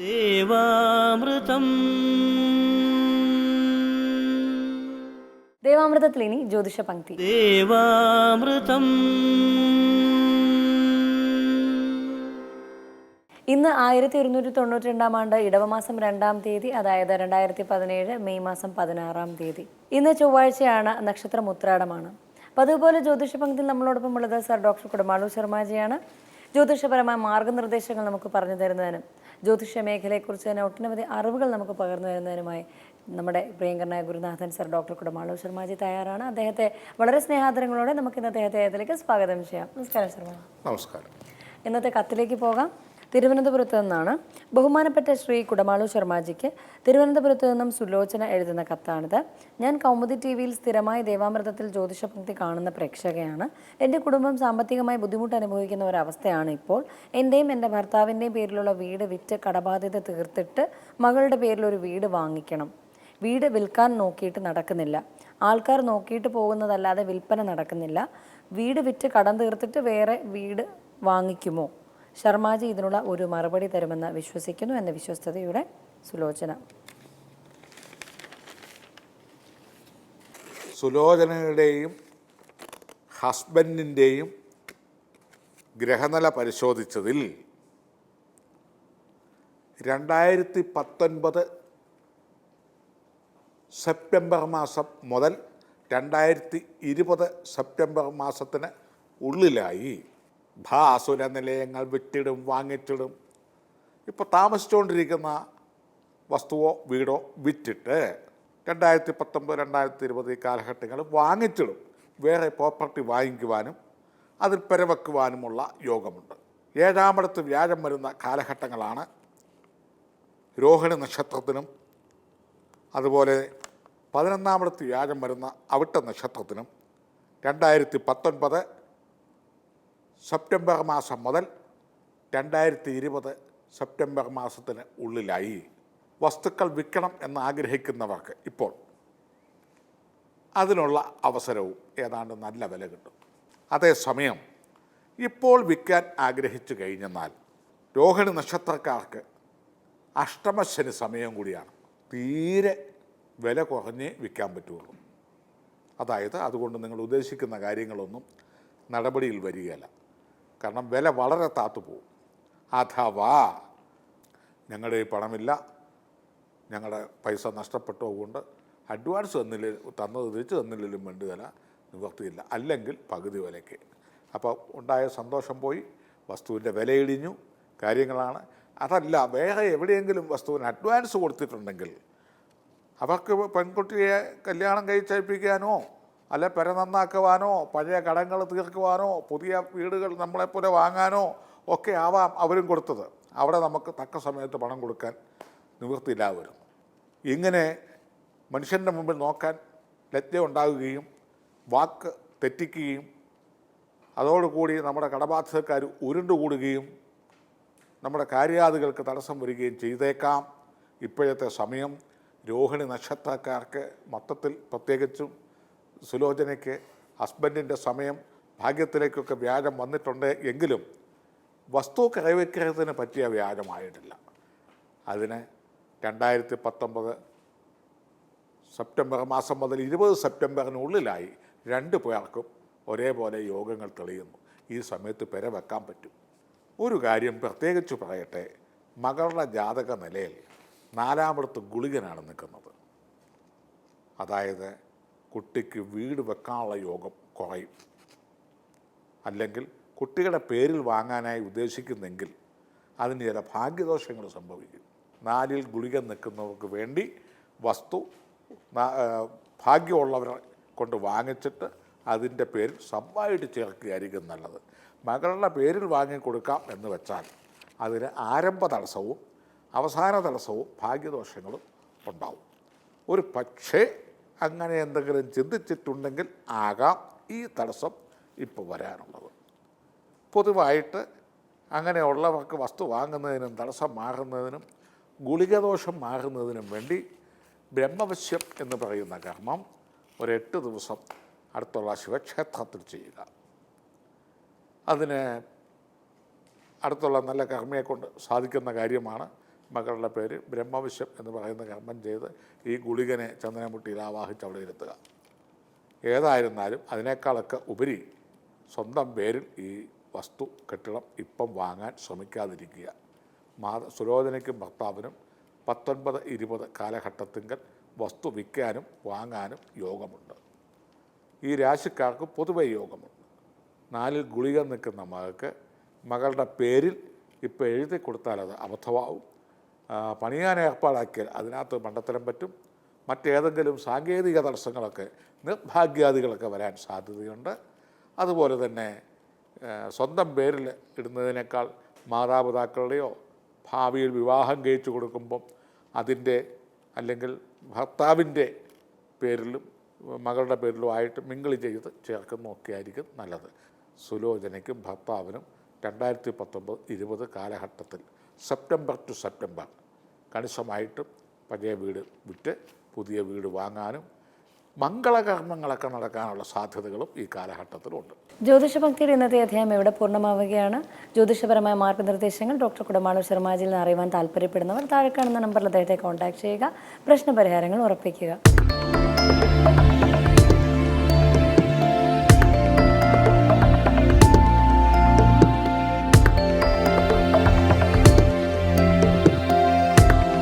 ദേവാമൃതം. ദേവാമൃതത്തിൽ ഇനി ജ്യോതിഷ പങ്ക്തി. ദേവാമൃതം. ഇന്ന് 1192 ആണ്ട് ഇടവമാസം 2-ാം തീയതി, അതായത് 2017 മെയ് മാസം 16-ാം തീയതി. ഇന്ന് ചൊവ്വാഴ്ചയാണ്, നക്ഷത്രം ഉത്രാടമാണ്. അപ്പോൾ അതുപോലെ ജ്യോതിഷ പങ്ക്തിയിൽ നമ്മളോടൊപ്പം ഉള്ളത് സർ ഡോക്ടർ കുടമാളൂർ ശർമാജിയാണ്. ജ്യോതിഷപരമായ മാർഗ്ഗനിർദ്ദേശങ്ങൾ നമുക്ക് പറഞ്ഞു തരുന്നതിനും ജ്യോതിഷ മേഖലയെക്കുറിച്ച് തന്നെ ഒട്ടനവധി അറിവുകൾ നമുക്ക് പകർന്നു തരുന്നതിനുമായി നമ്മുടെ പ്രിയങ്കരനായ ഗുരുനാഥൻ സർ ഡോക്ടർ കുടമാളൂർ ശർമാജി തയ്യാറാണ്. അദ്ദേഹത്തെ വളരെ സ്നേഹാദരങ്ങളോടെ നമുക്ക് ഇന്നത്തെ അദ്ദേഹത്തിലേക്ക് സ്വാഗതം ചെയ്യാം. നമസ്കാരം ശർമ്മ. നമസ്കാരം. ഇന്നത്തെ കത്തിലേക്ക് പോകാം. തിരുവനന്തപുരത്ത് നിന്നാണ് ബഹുമാനപ്പെട്ട ശ്രീ കുടമാളൂർ ശർമാജിക്ക് തിരുവനന്തപുരത്ത് നിന്നും സുലോചന എഴുതുന്ന കത്താണിത്. ഞാൻ കൗമുദി TV-യിൽ സ്ഥിരമായി ദേവാമൃതത്തിൽ ജ്യോതിഷ പങ്ക്തി കാണുന്ന പ്രേക്ഷകയാണ്. എൻ്റെ കുടുംബം സാമ്പത്തികമായി ബുദ്ധിമുട്ട് അനുഭവിക്കുന്ന ഒരവസ്ഥയാണ് ഇപ്പോൾ. എൻ്റെയും എൻ്റെ ഭർത്താവിൻ്റെയും പേരിലുള്ള വീട് വിറ്റ് കടബാധ്യത തീർത്തിട്ട് മകളുടെ പേരിലൊരു വീട് വാങ്ങിക്കണം. വീട് വിൽക്കാൻ നോക്കിയിട്ട് നടക്കുന്നില്ല. ആൾക്കാർ നോക്കിയിട്ട് പോകുന്നതല്ലാതെ വിൽപ്പന നടക്കുന്നില്ല. വീട് വിറ്റ് കടം തീർത്തിട്ട് വേറെ വീട് വാങ്ങിക്കുമോ? ശർമാജി ഇതിനുള്ള ഒരു മറുപടി തരുമെന്ന് വിശ്വസിക്കുന്നു എന്ന വിശ്വസ്തയുടെ സുലോചന. സുലോചനയുടെയും ഹസ്ബൻഡിൻ്റെയും ഗ്രഹനില പരിശോധിച്ചതിൽ 2019 സെപ്റ്റംബർ മാസം മുതൽ 2020 സെപ്റ്റംബർ മാസത്തിന് ഉള്ളിലായി ഭാസുര നിലയങ്ങൾ വിറ്റിടും വാങ്ങിച്ചിടും. ഇപ്പോൾ താമസിച്ചുകൊണ്ടിരിക്കുന്ന വസ്തുവോ വീടോ വിറ്റിട്ട് 2019, 2020 കാലഘട്ടങ്ങളിൽ വാങ്ങിച്ചിടും. വേറെ പ്രോപ്പർട്ടി വാങ്ങിക്കുവാനും അതിൽ പെരവെക്കുവാനുമുള്ള യോഗമുണ്ട്. 7-ാമടത്ത് വ്യാഴം വരുന്ന കാലഘട്ടങ്ങളാണ്. രോഹിണി നക്ഷത്രത്തിനും അതുപോലെ 11-ാമടത്ത് വ്യാഴം വരുന്ന അവിട്ട നക്ഷത്രത്തിനും 2019 സെപ്റ്റംബർ മാസം മുതൽ 2020 സെപ്റ്റംബർ മാസത്തിന് ഉള്ളിലായി. വസ്തുക്കൾ വിൽക്കണം എന്ന് ആഗ്രഹിക്കുന്നവർക്ക് ഇപ്പോൾ അതിനുള്ള അവസരവും ഏതാണ്ട് നല്ല വില കിട്ടും. അതേസമയം ഇപ്പോൾ വിൽക്കാൻ ആഗ്രഹിച്ചു കഴിഞ്ഞെന്നാൽ രോഹിണി നക്ഷത്രക്കാർക്ക് അഷ്ടമശനി സമയം കൂടിയാണ്. തീരെ വില കുറഞ്ഞേ വിൽക്കാൻ പറ്റുള്ളൂ. അതായത് അതുകൊണ്ട് നിങ്ങൾ ഉദ്ദേശിക്കുന്ന കാര്യങ്ങളൊന്നും നടപടിയിൽ വരികയില്ല. കാരണം വില വളരെ താത്തുപോകും. അഥവാ ഞങ്ങളുടെ ഈ പണമില്ല, ഞങ്ങളുടെ പൈസ നഷ്ടപ്പെട്ടതുകൊണ്ട് അഡ്വാൻസ് തന്നത് തിരിച്ച് തന്നില്ലെങ്കിലും വേണ്ടുകയില്ല, നിവർത്തിയില്ല. അല്ലെങ്കിൽ പകുതി വിലയ്ക്ക്. അപ്പോൾ ഉണ്ടായ സന്തോഷം പോയി, വസ്തുവിൻ്റെ വിലയിടിഞ്ഞു കാര്യങ്ങളാണ്. അതല്ല, വേറെ എവിടെയെങ്കിലും വസ്തുവിന് അഡ്വാൻസ് കൊടുത്തിട്ടുണ്ടെങ്കിൽ അവർക്ക് പെൺകുട്ടിയെ കല്യാണം കഴിച്ചയപ്പിക്കാനോ അല്ലെ പെര നന്നാക്കുവാനോ പഴയ കടങ്ങൾ തീർക്കുവാനോ പുതിയ വീടുകൾ നമ്മളെപ്പോലെ വാങ്ങാനോ ഒക്കെ ആവാം അവരും കൊടുത്തത്. അവിടെ നമുക്ക് തക്ക സമയത്ത് പണം കൊടുക്കാൻ നിവൃത്തിയില്ലാതെ വരും. ഇങ്ങനെ മനുഷ്യൻ്റെ മുമ്പിൽ നോക്കാൻ ലജ്ജ ഉണ്ടാകുകയും വാക്ക് തെറ്റിക്കുകയും അതോടുകൂടി നമ്മുടെ കടബാധ്യതക്കാർ ഉരുണ്ടുകൂടുകയും നമ്മുടെ കാര്യാദികൾക്ക് തടസ്സം വരികയും ചെയ്തേക്കാം. ഇപ്പോഴത്തെ സമയം രോഹിണി നക്ഷത്രക്കാർക്ക് മൊത്തത്തിൽ, പ്രത്യേകിച്ചും സുലോചനയ്ക്ക് ഹസ്ബൻഡിൻ്റെ സമയം ഭാഗ്യത്തിലേക്കൊക്കെ വ്യാഴം വന്നിട്ടുണ്ട് എങ്കിലും വസ്തു കൈവയ്ക്കുന്നതിന് പറ്റിയ വ്യാഴമായിട്ടില്ല. അതിന് 2019 സെപ്റ്റംബർ മാസം മുതൽ 20 സെപ്റ്റംബറിനുള്ളിലായി 2 പേർക്കും ഒരേപോലെ യോഗങ്ങൾ തെളിയുന്നു. ഈ സമയത്ത് പെര വെക്കാൻ പറ്റും. ഒരു കാര്യം പ്രത്യേകിച്ച് പറയട്ടെ, മകളുടെ ജാതക നിലയിൽ 4-ാമടത്ത് ഗുളികനാണ് നിൽക്കുന്നത്. അതായത് കുട്ടിക്ക് വീട് വെക്കാനുള്ള യോഗം കുറയും. അല്ലെങ്കിൽ കുട്ടികളുടെ പേരിൽ വാങ്ങാനായി ഉദ്ദേശിക്കുന്നെങ്കിൽ അതിന് ചില ഭാഗ്യദോഷങ്ങൾ സംഭവിക്കും. 4-ൽ ഗുളിക നിൽക്കുന്നവർക്ക് വേണ്ടി വസ്തു ഭാഗ്യമുള്ളവരെ കൊണ്ട് വാങ്ങിച്ചിട്ട് അതിൻ്റെ പേരിൽ സബ്ബായിട്ട് ചേർക്കുകയായിരിക്കും നല്ലത്. മകളുടെ പേരിൽ വാങ്ങിക്കൊടുക്കാം എന്ന് വെച്ചാൽ അതിന് ആരംഭ തടസ്സവും അവസാന തടസ്സവും ഭാഗ്യദോഷങ്ങളും ഉണ്ടാവും. ഒരു പക്ഷേ അങ്ങനെ എന്തെങ്കിലും ചിന്തിച്ചിട്ടുണ്ടെങ്കിൽ ആകാം ഈ തടസ്സം ഇപ്പോൾ വരാനുള്ളത്. പൊതുവായിട്ട് അങ്ങനെയുള്ളവർക്ക് വസ്തു വാങ്ങുന്നതിനും തടസ്സം മാറുന്നതിനും ഗുളികദോഷം മാറുന്നതിനും വേണ്ടി ബ്രഹ്മവശ്യം എന്ന് പറയുന്ന കർമ്മം ഒരു 8 ദിവസം അടുത്തുള്ള ശിവക്ഷേത്രത്തിൽ ചെയ്യുക. അതിന് അടുത്തുള്ള നല്ല കർമ്മിയെ കൊണ്ട് സാധിക്കുന്ന കാര്യമാണ്. മകളുടെ പേര് ബ്രഹ്മവിശ്വം എന്ന് പറയുന്ന കർമ്മം ചെയ്ത് ഈ ഗുളികനെ ചന്ദനമുട്ടിയിൽ ആവാഹിച്ച് അവിടെ ഇരുത്തുക. ഏതായിരുന്നാലും അതിനേക്കാളൊക്കെ ഉപരി സ്വന്തം പേരിൽ ഈ വസ്തു കെട്ടിടം ഇപ്പം വാങ്ങാൻ ശ്രമിക്കാതിരിക്കുക. സുലോചനയ്ക്കും ഭർത്താവിനും 19-20 കാലഘട്ടത്തിങ്കൽ വസ്തു വിൽക്കാനും വാങ്ങാനും യോഗമുണ്ട്. ഈ രാശിക്കാർക്ക് പൊതുവെ യോഗമുണ്ട്. 4 ഗുളിക നിൽക്കുന്ന മകളുടെ പേരിൽ ഇപ്പോൾ എഴുതി കൊടുത്താൽ അത് അബദ്ധമാവും. പണിയാൻ ഏർപ്പാടാക്കിയാൽ അതിനകത്ത് മണ്ടത്തരം പറ്റും. മറ്റേതെങ്കിലും സാങ്കേതിക തടസ്സങ്ങളൊക്കെ നിർഭാഗ്യാദികളൊക്കെ വരാൻ സാധ്യതയുണ്ട്. അതുപോലെ തന്നെ സ്വന്തം പേരിൽ ഇടുന്നതിനേക്കാൾ മാതാപിതാക്കളുടെയോ ഭാവിയിൽ വിവാഹം കഴിച്ചു കൊടുക്കുമ്പം അതിൻ്റെ അല്ലെങ്കിൽ ഭർത്താവിൻ്റെ പേരിലും മകളുടെ പേരിലും ആയിട്ട് മിങ്കിൾ ചെയ്ത് ചേർക്കുന്നതൊക്കെ ആയിരിക്കും നല്ലത്. സുലോചനയ്ക്കും ഭർത്താവിനും 2019-20 കാലഘട്ടത്തിൽ സെപ്റ്റംബർ ടു സെപ്റ്റംബർ കണിശമായിട്ടും പഴയ വീട് വിറ്റ് പുതിയ വീട് വാങ്ങാനും മംഗളകർമ്മങ്ങളൊക്കെ നടക്കാനുള്ള സാധ്യതകളും ഈ കാലഘട്ടത്തിലുണ്ട്. ജ്യോതിഷഭക്തിയുടെ ഇന്നത്തെ അധ്യായം ഇവിടെ പൂർണ്ണമാവുകയാണ്. ജ്യോതിഷപരമായ മാർഗ്ഗനിർദ്ദേശങ്ങൾ ഡോക്ടർ കുടമാളൂർ ശർമാജിയിൽ നിന്ന് അറിയുവാൻ താല്പര്യപ്പെടുന്നവർ താഴെ കാണുന്ന നമ്പറിൽ അദ്ദേഹത്തെ കോൺടാക്ട് ചെയ്യുക. പ്രശ്നപരിഹാരങ്ങൾ ഉറപ്പിക്കുക.